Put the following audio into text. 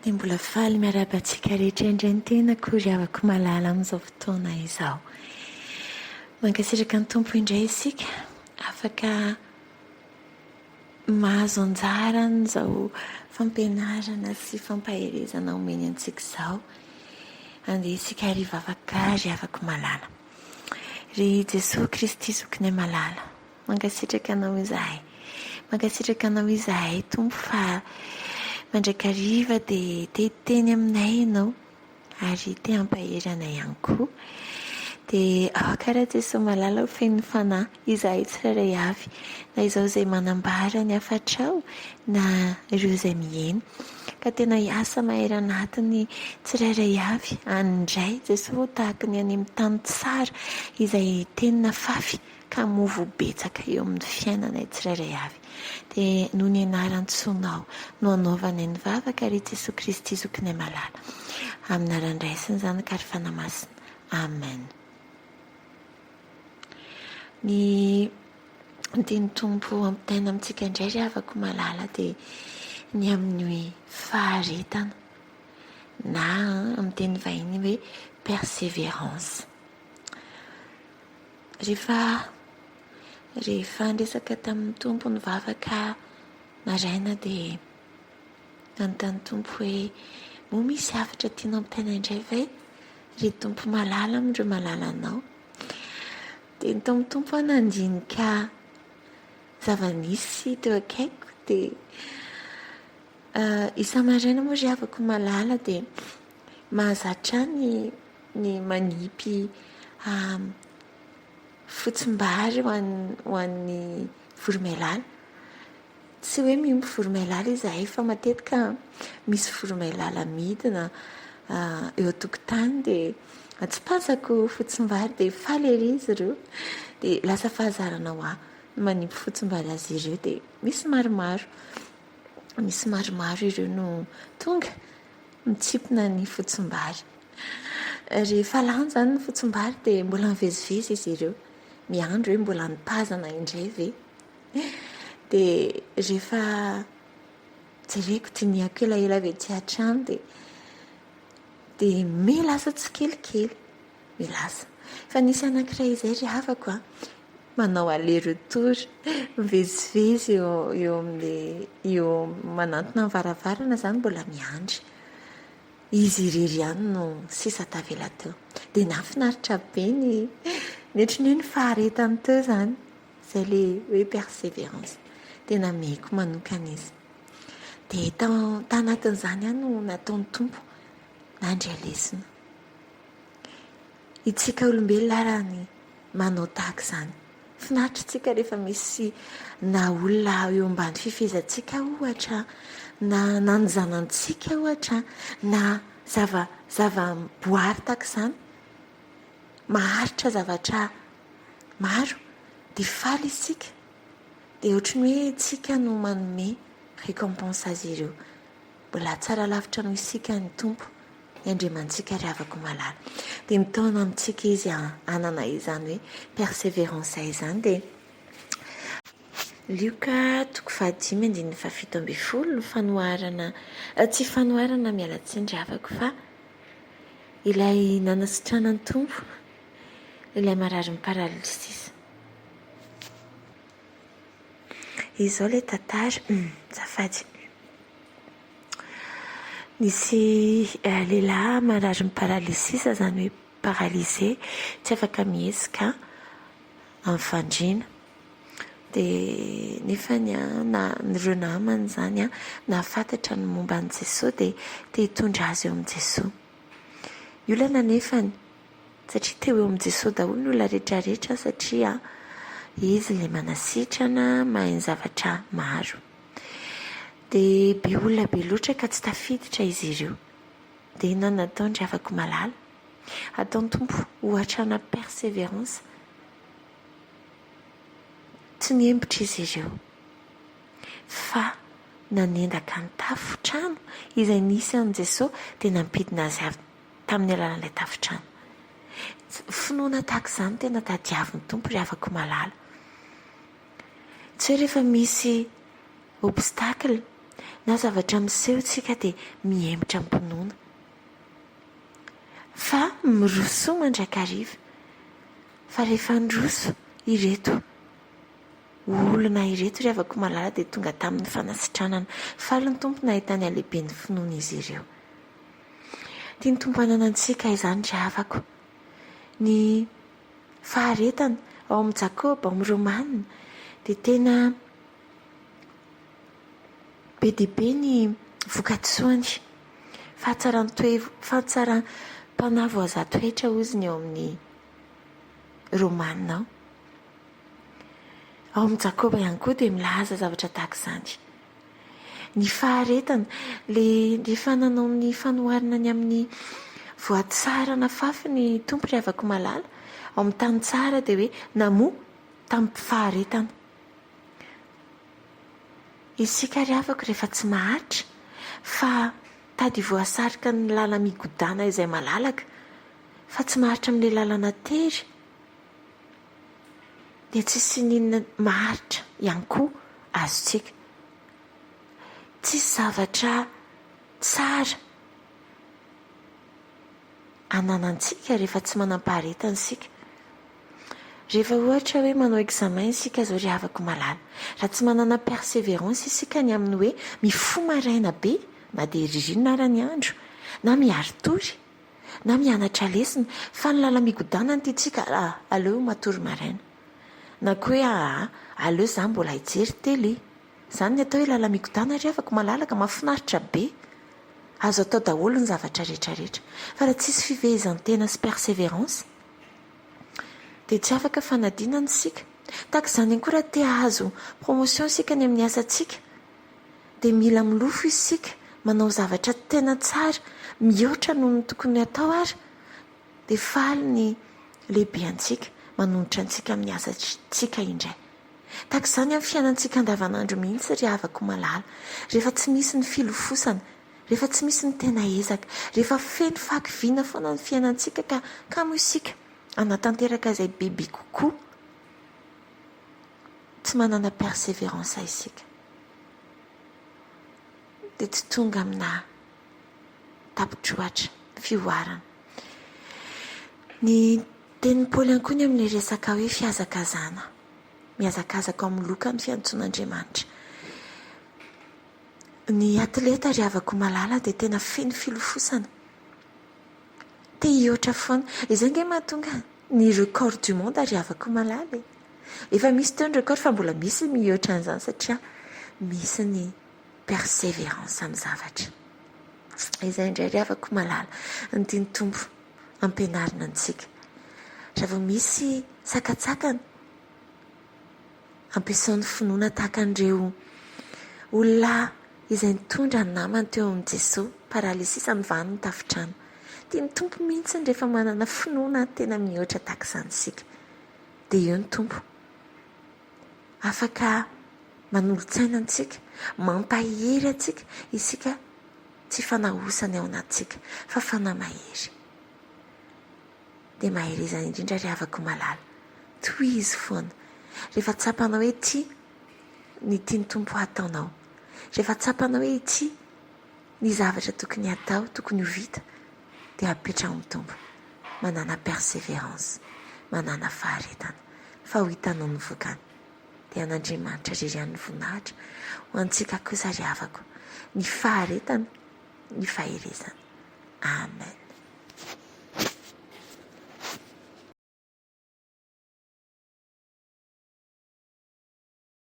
dia mbola faly miarabantsika rehetra indray ny tenako ry havako malala amin'izao fotoana izao. Mankasitraka ny tompo indray isika, afaka mahazo anjarany izao fampianarana sy fampaherezana omeny antsika izao. Andeha isika hariva afaka ry havako malala. Ry Jesosy Kristy zokinay malala, mankasitraka anao izahay. Mankasitraka anao izahay tompo fa mandraika hariva dia teny aminay ianao ary te hampaheranay ihany koa. Dia karaha Jesosy malala ho feno fanahy izahay tsirairay avy, na izao izay manambara ny hafatrao na ireo izay miheno, ka tena hiasa mahery anatiny tsirairay avy andray Jesosy ho tahaka ny any amin'ny tany tsara izay tenina fafy ka movo betsaka eo amin'ny fiainanay tsirairay avy. Dia noho ny anaran-tsonao no anaovana ny vavaka ry Jesosy Kristy zokinay malala, amin'ny aran-draisiny izany ka ry fanamasina. Amen. Ny teny tompo ampitaina amintsika indray ry havako malala dia ny amin'ny hoe faharetana na amin'ny teny vahiny hoe persévérance. Rehefa ndresaka tamin'ny tompo ny vavaka maraina dia nanontany tompo hoe moa misy hafatra tianao ampitaina indray ve ry tompo malala amin'ireo malala anao. Dia ny tompo nandinika zava-nisy teo akaiko dia isa-maraina moa ry havako malala dia mahazatra ny manipy fotsim-bary ho an'ny voromailala. Tsy hoe miompy voromailala izahay fa matetika misy voromailala midina eo an-tokotany dia atsipasako fotsim-bary dia faly ery izy ireo dia lasa fahazarana ho manipy fotsim-bary azy ireo dia misy maromaro ireo no tonga mitsipona ny fotsim-bary. Rehefa lany izany ny fotsim-bary dia mbola mivezivezy izy ireo, miandro hoe mbola nitazana indray ve. Dia rehefa jereko diniako elaela avy ety an-trano dia milasa tsikelikely, milasa. Fa nisy anankiray izay ry havako manao aller-retour, mivezivezy eo manantona ny varavarana izany mbola miandry. Izy irery ihany no sisa tavela teo. Dia nahafinaritra be ny ohatran'ny hoe ny faharetany teo izany, izay ilay hoe persévérance. Tena meko manokana izy. Dia tanatin'izany ihany no nataon'ny tompo nandry lesona. Itsika olombelona raha ny manao tahaka izany. Finaritra tsika rehefa misy na olona eo ambany fifehezantsika ohatra, na nanjanantsika ohatra, na zava-boary tahaka izany, maharitra zavatra maro, dia faly isika. Dia ohatran'ny hoe tsika no manome récompense azy ireo. Mbola tsara lavitra no isika ny tompo, ny andriamantsika ry havako malala. Dia mitaona amintsika izy anana izany hoe persévérance izany. Dia Lioka 5:7 ny fanoharana, tsy fanoharana mialatsiny ry havako fa ilay nanasitrana ny tompo, ilay marary ny paralysisy. Izao ilay tantara, zafady. Nisy lehilahy marary ny paralysisy, izany hoe paralysé, tsy afaka mihesika amin'ny fandriana. Dia nefa nireo namany izany nahafantatra ny momba an'i Jesosy dia te hitondra azy eo amin'i Jesosy. Io olana nefany satria teo eo amin'i Jesosy daholo ny olona rehetrarehetra satria izy ilay manasitrana, mahay ny zavatra maro. Dia be olona be loatra ka tsy tafiditra izy ireo. Dia inona nataony ry havako malala? Ataony tompo ohatrana persévérance. Tsy niembotra izy ireo fa nanendaka ny tafontrano izay nisy an'i Jesosy dia nampidina azy avy tamin'ny alalan'ilay tafontrano. Finoana tahaka izany tena tadiavin'ny tompo ry havako malala. Tsy hoe rehefa misy obstacle na zavatra misehontsika dia mihemitra mpinoana fa miroso mandrakariva. Fa rehefa ndroso ireto olona ireto ry havako malala dia tonga tamin'ny fanasitranana. Faly ny tompo nahitany alehibe ny finoana izy ireo. Tia ny tompo ananantsika izany ry havako. Ny faharetana ao amin'ny Jakoba, ao amin'ny Romanina dia tena be dia be ny vokatsoany. Fahatsaram-panahy voazato-toetra ozy ny ao amin'ny Romanina ao. Ao amin'ny Jakoba ihany koa dia milaza zavatra tahaka izany. Ny faharetana, rehefa nanao ny fanoharana ny amin'ny voatsarana fafy ny tompo ry havako malala, ao amin'ny tany tsara dia hoe namoa tamin'ny faharetana. Isika ry havako rehefa tsy maharitra fa tady voasarika ny lala migodana izay malalaka fa tsy maharitra amin'ilay lalana tery dia tsisy ninona maharitra ihany koa azontsika. Tsisy zavatra tsara ananantsika rehefa tsy manam-paharetana isika. Rehefa ohatra hoe manao examen isika zao ry havako malala, raha tsy manana persévérance isika ny amin'ny hoe mifoha maraina be na dia ririnina ara ny andro na miaro tory na mianatra lesona fa ny lala migodana ny tiantsika aleo matory maraina na koa hoe aleo za mbola hijery télé. Izany ny atao hoe lala migodana ry havako malalaka mahafinaritra be, azo atao daholo ny zavatra rehetrarehetra fa raha tsisy fifehezan-tena sy persévérance dia tsy afaka fanadinana isika. Tahaka izany ihany koa raha te hahazo promotion isika ny amin'ny asantsika dia mila milofo isika manao zavatra tena tsara mihoatra noho ny tokony atao ary dia faly ny lehibeantsika manonotra antsika amin'ny asantsika indray. Tahaka izany amin'ny fiainantsika andavanandro mihitsy ry havako malala, rehefa tsy misy ny filofosana, rehefa tsy misy ny tena ezaka, rehefa feno fakiviana foana ny fiainantsika ka moa isika anatanteraka izay bebe kokoa, tsy manana persévérance isika dia tsy tonga amina tapitroatra fioarana. Ny tenin'ny Paoly ihany koa ny amin'ny resaka hoe fihazakazana, mihazakazaka ao amin'ny loka ny fiantsoan'Andriamanitra. Ny atleta ry havako malala dia tena feno filofosana, te hihoatra foana. Izay nge mahatonga ny record du monde ry havako malala. Efa misy teo ny record fa mbola misy mihoatra an'izany satria misy ny persévérance amin'ny zavatra. Izay indray ry havako malala ny tiany tompo ampianarina antsika. Raha vao misy sakatsakana ampiasain'ny finoana tahaka an'ireo olona izay nitondra ny namany teo amin'ny Jesosy, paralysis amin'ny vaniny tafitrano, dia ny tompo mihitsy rehefa manana finoana tena mihoatra tahaka izany isika. Dia eo ny tompo afaka manolo-tsaina antsika, mampahery antsika, isika tsy fanahosana ao anatsika fa fanamahery. Dia maherizana indrindra ry havako malala, toy izy foana. Rehefa tsapanao hoe ity ny tiany tompo ataonao, rehefa tsapanao hoe ity ny zavatra tokony atao, tokony ho vita, dia apetra amin'ny tompo, manana persévérance, manana faharetana, fa ho hitanao ny vokany. Dia an'Andriamanitra ririan'ny voninahitra ho antsika kosa ry havako, ny faharetana, ny faherezana.